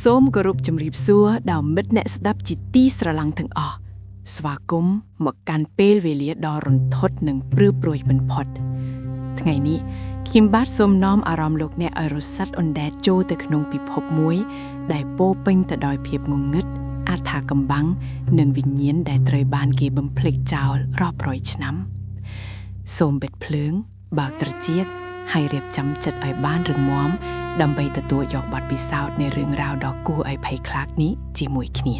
សូមគោរពជំរាបសួរដល់មិត្តអ្នកស្ដាប់ជាទីស្រឡាញ់ទាំងអស់ស្វាគមន៍មកកាន់ពេលវេលាដ៏រន្ធត់និងព្រឺព្រួយបំផុតថ្ងៃនេះខ្ញុំបាទសូមនាំអារម្មណ៍លោកអ្នកឲ្យរសាត់អណ្ដែតចូលទៅក្នុងពិភពមួយដែលពោរពេញទៅដោយភាពងងឹតអត្ថាកំបាំងនិងវិញ្ញាណដែលត្រូវបានគេបំភ្លេចចោលរាប់រយឆ្នាំសូមបិទភ្លើងបើកត្រចៀកហើយរៀបចំចិត្តឲ្យបានរឹងមាំដើម្បីទទួលយកបទពិសោធន៍នៃរឿងរ៉ាវដ៏គួរឲ្យភ័យខ្លាចនេះជាមួយគ្នា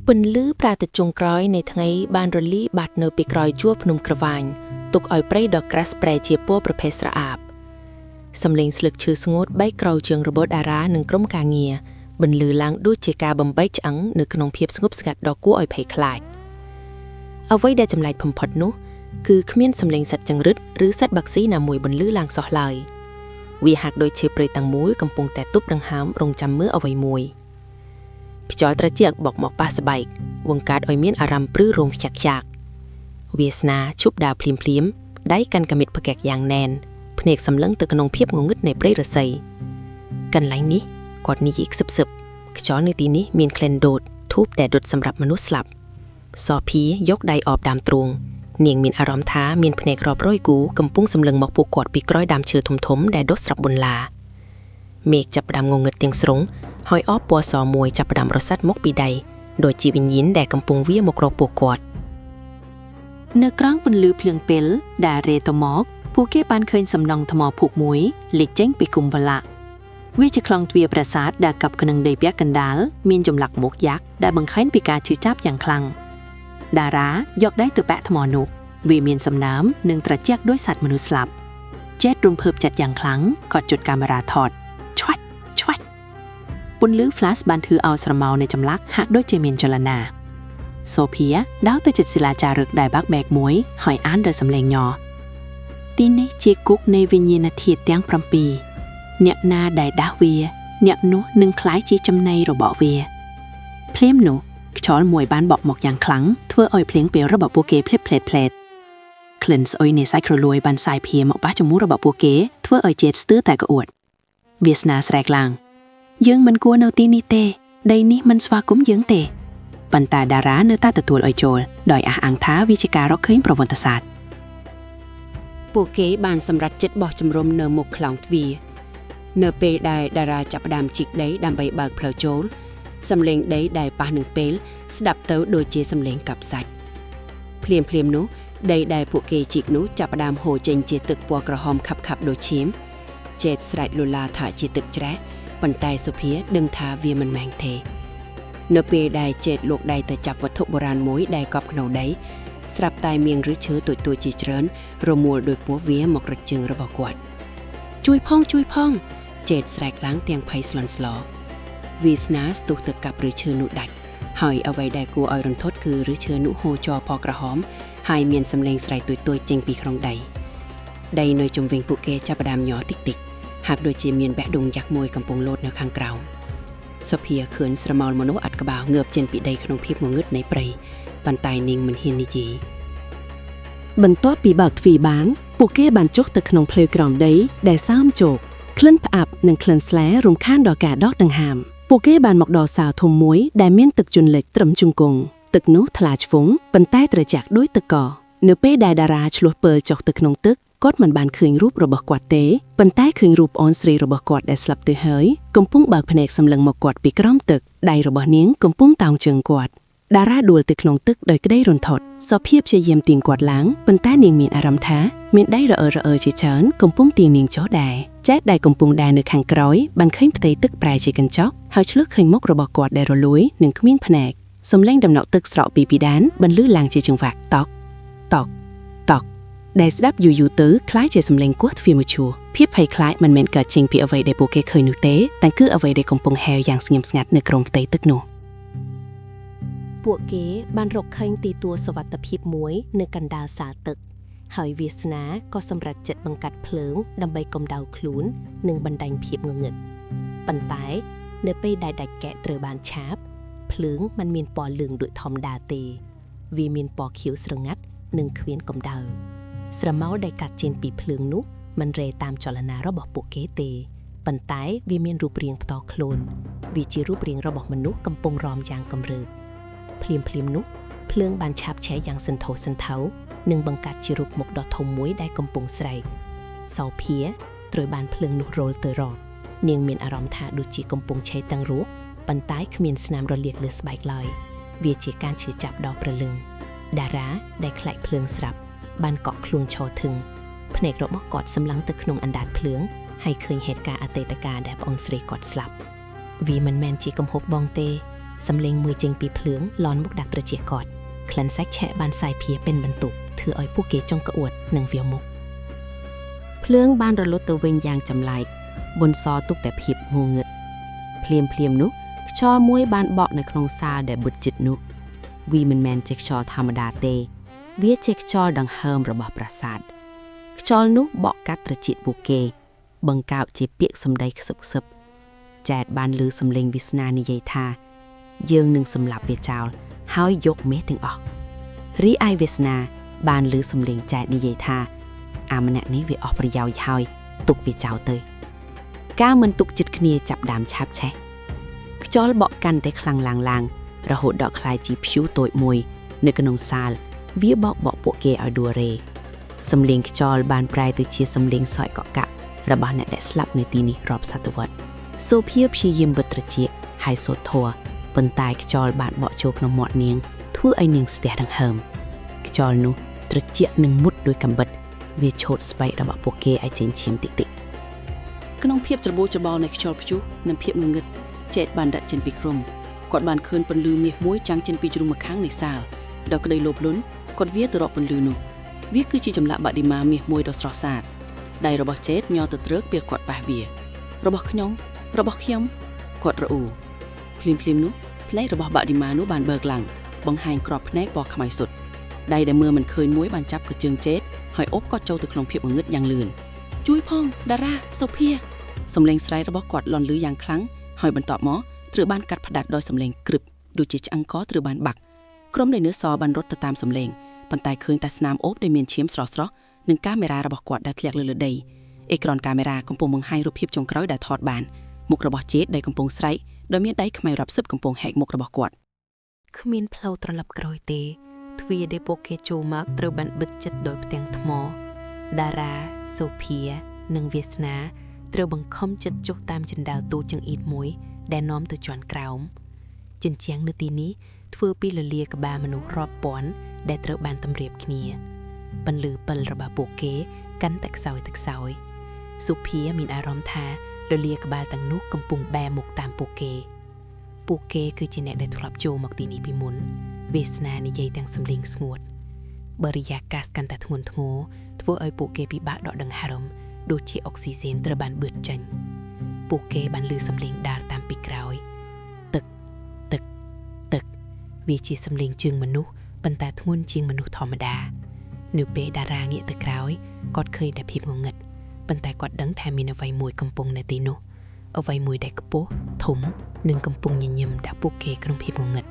ពន្លឺប្រាទចុងក្រោយនៃថ្ងៃបានរលីបាត់នៅពីក្រោយជួរភ្នំក្រវាញទុកឲ្យព្រៃដ៏ក្រាស់ប្រែជាពណ៌ប្រភេទស្រអាប់សំឡេងស្លឹកឈើស្ងួតបែកក្រោយជើងរបស់តារានិងក្រុមការងារបន្លឺឡើងដូចជាការបំបែកឆ្អឹងនៅក្នុងភាពស្ងប់ស្ងាត់ដ៏គួរឲ្យភ័យខ្លាចអ្វីដែលចម្លែកបំផុតនោះគឺគ្មានសំឡេងសត្វចង្រិតឬសត្វបក្សីណាមួយបន្លឺឡើងសោះឡើយវាហាក់ដូចជាព្រៃទាំងមួយកំពុងតែទប់ដង្ហើមរងចាំមើលអ្វីមួយខ្យល់ត្រជាក់បក់មកប៉ះស្បែកវង្កាត់ឲ្យមានអារម្មណ៍ព្រឺរោមខ្ចាក់វាសនាឈប់ដើរភ្លាមដៃកាន់កាមិតផ្កាក់យ៉ាងណែនភ្នែកសម្លឹងទៅក្នុងភាពងងឹតនៃព្រៃរស័យកន្លែងនេះគាត់និយាយខ្សឹបខ្យល់នៅទីនេះមានក្លិនដូតធូបដែលដុតសម្រាប់មនុស្សស្លាប់សភីយកដៃអបដើមទ្រូងនាងមានអារម្មណ៍ថាមានភ្នែករាប់រយគូកំពុងសម្លឹងមកពួកគាត់ពីក្រោយដើមឈើធំដែលដុតស្រាប់ប៊ុនឡាមេឃចាប់ផ្ដើមងងឹតទាំងស្រុងហើយអបពណ៌សមួយចាប់ផ្ដើមរសាត់មកពីដៃដោយជាវិញ្ញាណដែលកំពុងវាមករកពួកគាត់នៅក្រោមពន្លឺភ្លើងពេលដែលរេតមកពួកគេបានឃើញសំណង់ថ្មភុកមួយលេចចេញពីគុម្ពឡាវាជាក្លោងទ្វារប្រាសាទដែលកាប់ក្នុងដីពាក់កណ្ដាលមានចម្លាក់មុខยักษ์ដែលបង្ហាញពីការឈឺចាប់យ៉ាងខ្លាំងតារាយកដៃទៅពាក់ថ្មនោះវាមានសំណើមនិងត្រជាក់ដោយសត្វមនុស្សស្លាប់ចេតរំភើបចិត្តយ៉ាងខ្លាំងគាត់ជូតកាមេរ៉ាថតឆ្វាច់ពន្លឺ flash បានធ្វើឲ្យស្រមោលនៃចម្លាក់ហាក់ដូចជាមានចលនាសូភីដោតទៅជិតศิลาចារឹកដែលបាក់បែកមួយហើយអានដោយសំឡេងញ័រទីនេះជាគុកនៃវិញ្ញាណធាតុទាំង7អ្នកណាដែលដាស់វាអ្នកនោះនឹងក្លាយជាចំណីរបស់វាភ្លាមនោះខ្យល់មួយបានបក់មកយ៉ាងខ្លាំងធ្វើឲ្យភ្លៀងពេលរបស់ពួកគេភ្លេតក្លិនស្អុយនៃសាច់គ្រលួយបានសាយភាមកប៉ះចំពោះរបស់ពួកគេធ្វើឲ្យចេតស្ទើរតែក្អួតវាសនាស្រែកឡើងយើងមិនគួរនៅទីនេះទេដីនេះមិនស្វាគមន៍យើងទេប៉ុន្តែតារានៅតែទទួលឲ្យចូលដោយអះអាងថាវាជាការរកឃើញប្រវត្តិសាស្ត្រពួកគេបានសម្រេចចិត្តបោះជំរំនៅមុខខ្លោងទ្វារនៅពេលដែលតារាចាប់ផ្ដើមជីកដីដើម្បីបើកផ្លូវចូលសំឡេងដីដែលប៉ះនឹងពេលស្ដាប់ទៅដូចជាសំឡេងកាប់សាច់ភ្លាមនោះដីដែលពួកគេជីកនោះចាប់ផ្ដើមហូរចេញជាទឹកពណ៌ក្រហមខាប់ដូចឈាមចេតស្រែកលូឡាថាជាទឹកច្រេះប៉ុន្តែសុភាដឹងថាវាមិនមែនទេនៅពេលដែលចេតលោកដៃទៅចាប់វត្ថុបុរាណមួយដែលកប់ក្នុងដីស្រាប់តែមៀងឬឈើតូចជាច្រើនរមួលដោយពោះវាមករឹតជើងរបស់គាត់ជួយផងចេតស្រែកឡើងទាំងភ័យស្លន់ស្លោវាសនាស្ទុះទៅកាប់ឫសឈើនោះដាច់ហើយអ្វីដែលគួរឲ្យរន្ធត់គឺឫសឈើនោះហូរចរពណ៌ក្រហមហើយមានសំឡេងស្រែកតូចចេញពីក្នុងដីនៅជុំវិញពួកគេចាប់ផ្ដើមញ័រតិចហាក់ដូចជាមានបេះដូងยักษ์មួយកំពុងលោតនៅខាងក្រោមសុភាឃើញស្រមោលមនុស្សអត់ក្បាលងើបចេញពីដីក្នុងភាពងងឹតនៃព្រៃប៉ុន្តែនាងមិនហ៊ាននិយាយបន្ទាប់ពីបើកទ្វារបានពួកគេបានចុះទៅក្នុងផ្លូវក្រោមដីដែលសើមជោកក្លិនផ្អាប់និងក្លិនស្លែរំខានដល់ការដកដង្ហើមពួកគេបានមកដល់សាលធំមួយដែលមានទឹកជន់លិចត្រឹមជង្គង់ទឹកនោះថ្លាឆ្វង់ប៉ុន្តែត្រជាក់ដូចទឹកកកនៅពេលដែលតារាឆ្លោះពើចុះទៅក្នុងទឹកគាត់មិនបានឃើញរូបរបស់គាត់ទេប៉ុន្តែឃើញរូបអូនស្រីរបស់គាត់ដែលស្លាប់ទៅហើយកំពុងបើកភ្នែកសម្លឹងមកគាត់ពីក្រោមទឹកដៃរបស់នាងកំពុងតោងជើងគាត់តារាដួលទៅក្នុងទឹកដោយក្តីរន្ធត់សុភាពព្យាយាមទាញគាត់ឡើងប៉ុន្តែនាងមានអារម្មណ៍ថាមានដៃរអើជាច្រើនកំពុងទាញនាងចុះដែរចេតដែលកំពុងដើរនៅខាងក្រោយបានឃើញផ្ទៃទឹកប្រែជាកញ្ចក់ហើយឆ្លុះឃើញមុខរបស់គាត់ដែលរលួយនិងគ្មានភ្នែកសំឡេងដំណក់ទឹកស្រក់ពីពីដានបន្លឺឡើងជាចង្វាក់តក់ដែលស្ដាប់យូរទៅคล้ายជាសំឡេងគោះទ្វារមឈូសភាពភ័យខ្លាចមិនមែនកើតចេញពីអ្វីដែលពួកគេឃើញនោះទេតែគឺអ្វីដែលកំពុងហែវយ៉ាងស្ងៀមស្ងាត់នៅក្រោមផ្ទៃទឹកនោះពួកគេបានរកឃើញទីទួលសុវត្ថិភាពមួយនៅកណ្ដាលសាលទឹកហើយវាសនាក៏សម្រេចចិត្តបង្កាត់ភ្លើងដើម្បីកម្ដៅខ្លួននិងបណ្ដាញភាពងងឹតប៉ុន្តែនៅពេលដែលដាច់កែកត្រូវបានឆាបភ្លើងមិនមានពណ៌លឿងដូចធម្មតាទេវាមានពណ៌ខៀវស្រងាត់និងគ្មានកម្ដៅ ស្រមោលដែលកាត់ចេញពីភ្លើងនោះមិនរេតាមចលនារបស់ពួកគេទេប៉ុន្តែវាមានរូបរាងផ្ទាល់ខ្លួនវាជារូបរាងរបស់មនុស្សកំពុងរំយ៉ាងកម្រើកភ្លាមនោះភ្លើងបានឆាបឆេះយ៉ាងសន្ធោសន្ធៅនិងបង្កើតជារូបមុខដ៏ធំមួយដែលកំពុងស្រែកសោភាត្រូវបានភ្លើងនោះរលទៅរកនាងមានអារម្មណ៍ថាដូចជាកំពុងឆេះទាំងរស់ប៉ុន្តែគ្មានស្នាមរលាកលើស្បែកឡើយវាជាការឈឺចាប់ដ៏ព្រលឹងតារាដែលខ្លាចភ្លើងស្រាប់បានកក់ខ្លួនឈរធឹងភ្នែករបស់គាត់សម្លឹងទៅក្នុងអណ្ដាតភ្លើងហើយឃើញហេតុការណ៍អតីតកាលដែលប្អូនស្រីគាត់ស្លាប់វាមិនមែនជាកំហុសបងទេសំឡេងមួយចេញពីភ្លើងលន់មកដាក់ត្រចៀកគាត់ក្លិនសាច់ឆែកបានសាយភាពេញបន្ទប់ធ្វើឲ្យពួកគេចង់ក្អួតនិងវាមុខភ្លើងបានរលត់ទៅវិញយ៉ាងចម្លែកបុនសទុកតែភាពងងឹតភ្លាមនោះខ្យល់មួយបានបក់នៅក្នុងសាលដែលបិទជិតនោះវាមិនមែនជាខ្យល់ធម្មតាទេវាជាខ្យល់ដង្ហើមរបស់ប្រាសាទខ្យល់នោះបក់កាត់ត្រចៀកពួកគេបង្កើតជាពាក្យសម្ដីខ្សឹបចែតបានឮសំឡេងវាសនានិយាយថាយើងនឹងសម្លាប់វាចោលហើយយកមេទាំងអស់រីឯវាសនាបានឮសំឡេងចែតនិយាយថាអាម្នាក់នេះវាអស់ប្រយោជន៍ហើយទុកវាចោលទៅការមិនទុកចិត្តគ្នាចាប់ដើមឆាបឆេះខ្យល់បក់កាន់តែខ្លាំងឡើងរហូតដល់ក្លាយជាព្យុះតូចមួយនៅក្នុងសាលវាបក់ពួកគេឲ្យដួលរេសំឡេងខ្យល់បានប្រែទៅជាសំឡេងសើចកកកាក់របស់អ្នកដែលស្លាប់នៅទីនេះរាប់សតវត្សសូភាព្យាយាមបិទត្រចៀកហើយសូត្រធម៌ប៉ុន្តែខ្យល់បានបក់ចូលក្នុងមាត់នាងធ្វើឲ្យនាងស្ទះដង្ហើមខ្យល់នោះត្រចៀកនឹងមុតដោយកាំបិតវាឆូតស្បែករបស់ពួកគេឲ្យចេញឈាមតិចក្នុងភាពច្របូរច្របល់នៃខ្យល់ព្យុះនិងភាពងងឹតចេតបានដាក់ចេញពីក្រុមគាត់បានឃើញពន្លឺមាសមួយចាំងចេញពីជ្រុងម្ខាងនៃសាលដល់ក្តីលោភលន់គាត់វាទៅរកពន្លឺនោះវាគឺជាចម្លាក់បដិមាមាសមួយដ៏ស្រស់ស្អាតដៃរបស់ចេតញ័រទៅត្រឹកពេលគាត់ប៉ះវារបស់ខ្ញុំគាត់រអ៊ូភ្លាមនោះភ្នែករបស់បដិមានោះបានបើកឡើងបង្ហាញក្របភ្នែកពណ៌ខ្មៅសុទ្ធដៃដែលមើលមិនឃើញមួយបានចាប់កជើងចេតហើយអូបគាត់ចូលទៅក្នុងភាពងងឹតយ៉ាងលឿនជួយផងតារាសូភាសំឡេងស្រែករបស់គាត់លាន់លឺយ៉ាងខ្លាំងហើយបន្ទាប់មកត្រូវបានកាត់ផ្ដាច់ដោយសំឡេងក្រឹបដូចជាឆ្អឹងកត្រូវបានបាក់ក្រុមនៃនឿសបានរត់ទៅតាមសំឡេងប៉ុន្តែឃើញតែស្នាមអូបដែលមានឈាមស្រស់និងកាមេរ៉ារបស់គាត់ដែលធ្លាក់លើដីអេក្រង់កាមេរ៉ាកំពុងបង្ហាញរូបភាពចុងក្រោយដែលថតបានមុខរបស់ចេតដែលកំពុងស្រែកដោយមានដៃខ្មៅរាប់សិបកំពុងហែកមុខរបស់គាត់គ្មានផ្លូវត្រឡប់ក្រោយទេទ្វារដែលពួកគេចូលមកត្រូវបានបិទជិតដោយផ្ទាំងថ្មតារាសូភានិងវាសនាត្រូវបង្ខំចិត្តចុះតាមជណ្ដើរទូចង្អៀតមួយដែលនាំទៅជាន់ក្រោមជញ្ជាំងនៅទីនេះធ្វើពីលលាក្បាលមនុស្សរាប់ពាន់ដែលត្រូវបានតម្រៀបគ្នាពន្លឺពិលរបស់ពួកគេកាន់តែខ្សោយសូភាមានអារម្មណ៍ថាលលាក្បាលទាំងនោះកំពុងបែរមុខតាមពួកគេគឺជាអ្នកដែលធ្លាប់ចូលមកទីនេះពីមុនវាសនានិយាយទាំងសំឡេងស្ងួតបរិយាកាសកាន់តែធ្ងន់ធ្ងរធ្វើឲ្យពួកគេពិបាកដកដង្ហើមដូចជាអុកស៊ីហ្សែនត្រូវបានបឺតចេញពួកគេបានឮសំឡេងដាល់តាមពីក្រោយទឹកវាជាសំឡេងជើងមនុស្សប៉ុន្តែធ្ងន់ជាងមនុស្សធម្មតានៅពេលតារាងាកទៅក្រោយគាត់ឃើញតែភាពងងឹតប៉ុន្តែគាត់ដឹងថាមានអ្វីមួយកំពុងនៅទីនោះអ្វីមួយដែលខ្ពស់ធំនិងកំពុងញញឹមដាក់ពួកគេក្នុងភាពងងឹត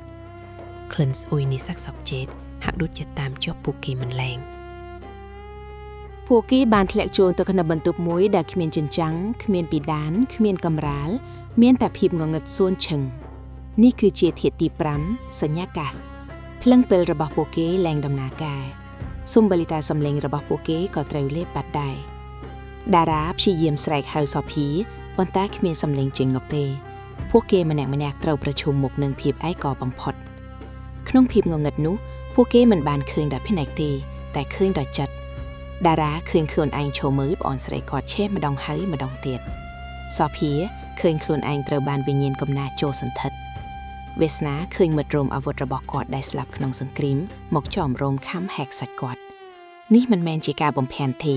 ក្លិនស្អុយនៃសាក់សក់ចេតហាក់ដូចជាតាមជាប់ពួកគេមិនលែងពួកគេបានធ្លាក់ចូលទៅក្នុងបន្ទប់មួយដែលគ្មានជញ្ចាំងគ្មានពីដានគ្មានកំរាលមានតែភាពងងឹតសួនឈឹងនេះគឺជាធាតុទី5សញ្ញាកាសភ្លឹងពិលរបស់ពួកគេលែងដំណើរការសុំបលិតាសំឡេងរបស់ពួកគេក៏ត្រូវលេបបាត់ដែរតារាព្យាយាមស្រែកហៅសូភាប៉ុន្តែគ្មានសំឡេងចេញមកទេពួកគេម្នាក់ត្រូវប្រឈមមុខនឹងភាពឯកោបំផុតក្នុងភាពងងឹតនោះពួកគេមិនបានឃើញដោយភ្នែកទេតែឃើញដោយចិត្តតារាឃើញខ្លួនឯងឈរមើលប្អូនស្រីគាត់ឆេះម្ដងហើយម្ដងទៀតសូភាឃើញខ្លួនឯងត្រូវបានវិញ្ញាណកំណាចចូលសន្ធិដ្ឋវាសនាឃើញមិត្តរួមអាវុធរបស់គាត់ដែលស្លាប់ក្នុងសង្គ្រាមមកចោមរោមខំហែកសាច់គាត់នេះមិនមែនជាការបំភានទេ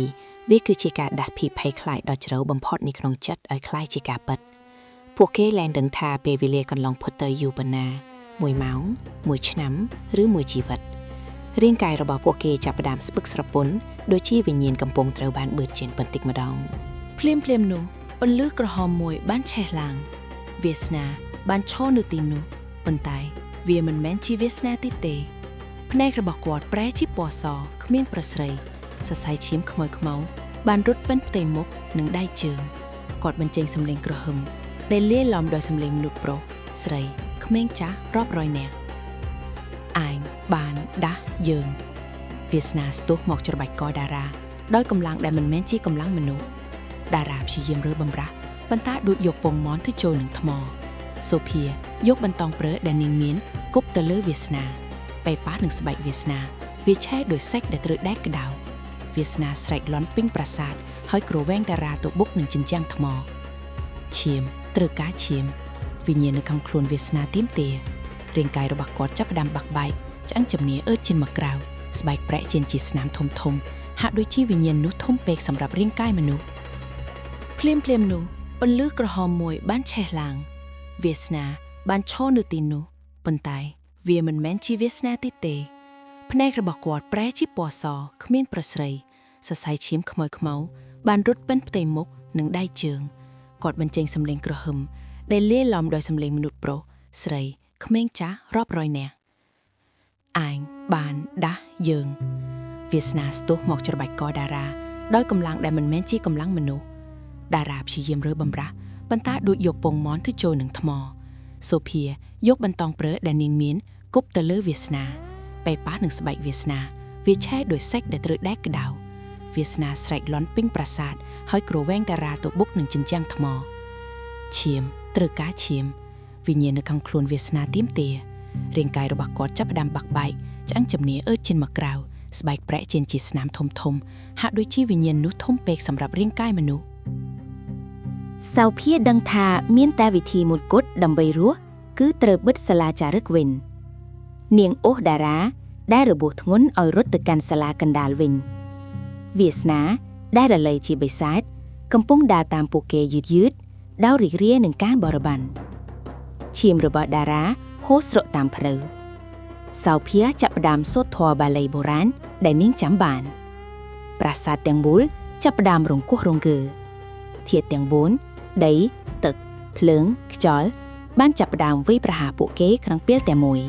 វាគឺជាការដាស់ភីភ័យខ្លាចដ៏ជ្រៅបំផុតនៅក្នុងចិត្តឲ្យខ្លាចជាការពិតពួកគេលែងដឹងថាពេលវេលាកន្លងផុតទៅយូរប៉ុណ្ណា1ម៉ោង1ឆ្នាំឬ1ជីវិតរាងកាយរបស់ពួកគេចាប់ផ្ដើមស្ពឹកស្រពន់ដូចជាវិញ្ញាណកំពុងត្រូវបានបឺតចេញបន្តិចម្ដងភ្លាមនោះពន្លឺក្រហមមួយបានឆេះឡើងវាសនាបានឈរនៅទីនោះប៉ុន្តែវាមិនមែនជាវាសនាទេភ្នែករបស់គាត់ប្រែជាពណ៌សគ្មានប្រស្រី សរសៃឈាមខ្មៅខ្មៅបានរត់ពេញផ្ទៃមុខនិងដៃជើងគាត់បញ្ចេញសំឡេងក្រហមដែលលាយឡំដោយសំឡេងមនុស្សប្រុសស្រីក្មេងចាស់រាប់រយនាក់ឯងបានដាស់យើងវាសនាស្ទុះមកច្របាច់កតារាដោយកម្លាំងដែលមិនមែនជាកម្លាំងមនុស្សតារាព្យាយាមរើបំរាស់ប៉ុន្តែដូចយកពងមន់ទៅចូលនឹងថ្មសូភាយកបន្តងព្រើដែលនាងមានគប់ទៅលើវាសនាបែប៉ះនឹងស្បែកវាសនាវាឆេះដោយសាច់ដែលត្រូវដែកក្តៅវាសនាស្រែកលន់ពេញប្រាសាទហើយគ្រវែងតារាទៅបុកនឹងជញ្ជាំងថ្មឈាមត្រូវការឈាមវិញ្ញាណនៅខាងខ្លួនវាសនាទៀមទារាងកាយរបស់គាត់ចាប់ផ្ដើមបាក់បែកឆ្អឹងជំនាអឺតជិនមកក្រៅស្បែកប្រែកជាជាស្នាមធំធំហាក់ដូចជាវិញ្ញាណនោះធំពេកសម្រាប់រាងកាយមនុស្សភ្លាមនោះពន្លឺក្រហមមួយបានឆេះឡើងវាសនាបានឈរនៅទីនោះប៉ុន្តែវាមិនមែនជាវាសនាទេភ្នែករបស់គាត់ប្រែជាពណ៌សគ្មានប្រស្រីសរសៃឈាមខ្មៅខ្មៅបានរត់ពេញផ្ទៃមុខនិងដៃជើងគាត់បញ្ចេញសំឡេងក្រហមដែលលាយឡំដោយសំឡេងមនុស្សប្រុសស្រីក្មេងចាស់រាប់រយនាក់ឯងបានដាស់យើងវាសនាស្ទុះមកច្របាច់កតារាដោយកម្លាំងដែលមិនមែនជាកម្លាំងមនុស្សតារាព្យាយាមរើបំរាស់ប៉ុន្តែដូចយកពងមន់ទៅចូលនឹងថ្មសូភាយកបន្តងព្រើដែលនាងមានគប់ទៅលើវាសនាបែប៉ះនឹងស្បែកវាសនាវាឆេះដោយសាច់ដែលត្រូវដែកក្តៅវាសនាស្រែកលន់ពេញប្រាសាទហើយគ្រវែងតារាទៅបុកនឹងជញ្ជាំងថ្មឈាមត្រូវការឈាមវិញ្ញាណនៅខាងខ្លួនវាសនាទៀមទារាងកាយរបស់គាត់ចាប់ផ្ដើមបាក់បែកឆ្អឹងជំនាអឺតជិនមកក្រៅស្បែកប្រែកជាស្នាមធំធំហាក់ដូចជាវិញ្ញាណនោះធំពេកសម្រាប់រាងកាយមនុស្សសៅភាដឹងថាមានតែវិធីមួយគត់ដើម្បីរស់គឺត្រូវបិទសាលាចារឹកវិញនាងអូសតារាដែលរបួសធ្ងន់ឲ្យរត់ទៅកាន់សាលាកណ្ដាលវិញវាសនាដែលរលៃជាបិសាចកំពុងដើរតាមពួកគេយឺតដោយរីករាយនឹងការបរិបត្តិឈាមរបស់តារាហូរស្រក់តាមផ្លូវសៅភាចាប់ផ្ដើមសូត្រធម៌បាលីបុរាណដែលនាងចាំបានប្រាសាទទាំងមូលចាប់ផ្ដើមរង្គោះរង្គើធាតុទាំង4ដីទឹកភ្លើងខ្យល់បានចាប់ផ្ដើមវាយប្រហារពួកគេក្រំពេលតែមួយ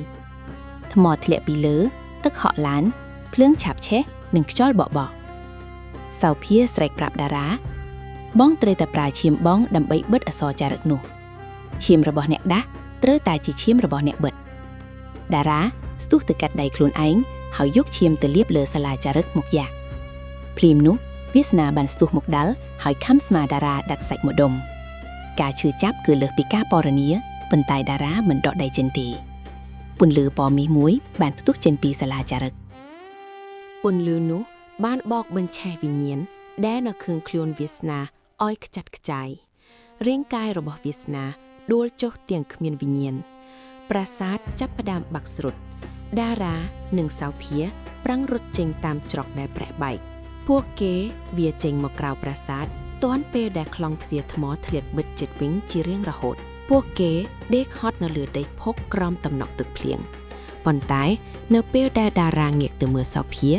ថ្មធ្លាក់ពីលើទឹកហក់ឡានភ្លើងឆាបឆេះនិងខ្យល់បក់បក់សៅភាស្រែកប្រាប់តារាបងត្រូវតែប្រើឈាមបងដើម្បីបិទអក្សរចារឹកនោះឈាមរបស់អ្នកដាស់ត្រូវតែជាឈាមរបស់អ្នកបិទតារាស្ទុះទៅកាត់ដៃខ្លួនឯងហើយយកឈាមទៅលាបលើសាលាចារឹកមកយ៉ាភ្លាមនោះវាសនាបានស្ទុះមកដាល់ហើយខំស្មាតារាដាត់សាច់មួយដុំការឈឺចាប់គឺលើសពីការពណ៌នាប៉ុន្តែតារាមិនដកដៃចេញទេពន្លឺពណ៌មាសមួយបានផ្ទុះចេញពីសាលាចារឹកពន្លឺនោះបានបកបញ្ឆេះវិញ្ញាណដែលនៅក្នុងខ្លួនវាសនាឲ្យខ្ចាត់ខ្ចាយរាងកាយរបស់វាសនាដួលចុះទាំងគ្មានវិញ្ញាណប្រាសាទចាប់ផ្ដើមបាក់ស្រុតតារានិងសៅភាប្រាំងរត់ចេញតាមច្រកដែលប្រះបែកពួកគេវាចេញមកក្រៅប្រាសាទទាន់ពេលដែលខ្លងទ្វារថ្មធ្លាក់បិទជិតវិញជារៀងរហូតពួកគេដេកហត់នៅលើដីភុកក្រោមតំណក់ទឹកភ្លៀងប៉ុន្តែនៅពេលដែលតារាងាកទៅមើលសៅភា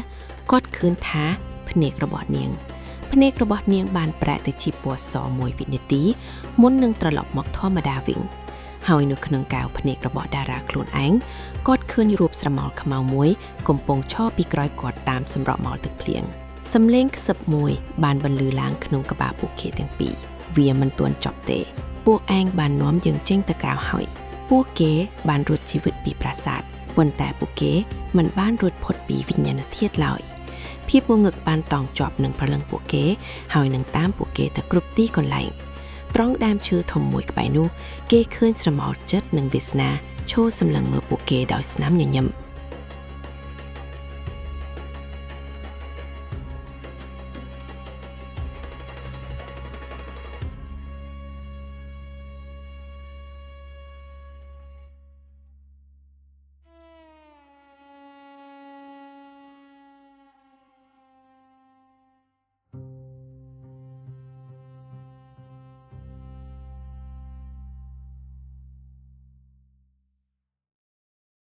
គាត់ឃើញថាភ្នែករបស់នាងបានប្រែទៅជាពណ៌សមួយវិនាទីមុននឹងត្រឡប់មកធម្មតាវិញហើយនៅក្នុងកែវភ្នែករបស់តារាខ្លួនឯងគាត់ឃើញរូបស្រមោលខ្មៅមួយកំពុងឈរពីក្រោយគាត់តាមសម្រក់មល់ទឹកភ្លៀងសំឡេងខ្សឹបមួយបានបន្លឺឡើងក្នុងក្បាលពួកគេទាំងពីរវាមិនទាន់ចប់ទេពួកឯងបាននាំយើងចេញទៅក្រៅហើយពួកគេបានរត់ជីវិតពីប្រាសាទប៉ុន្តែពួកគេមិនបានរត់ផុតពីវិញ្ញាណធាតុឡើយភាពងងឹកបានតោងជាប់នឹងព្រលឹងពួកគេហើយនឹងតាមពួកគេទៅគ្រប់ទីកន្លែងត្រង់ដើមឈើធំមួយក្បែរនោះគេឃើញស្រមោលចិត្តនិងវាសនាឈរសម្លឹងមើលពួកគេដោយស្នាមញញឹម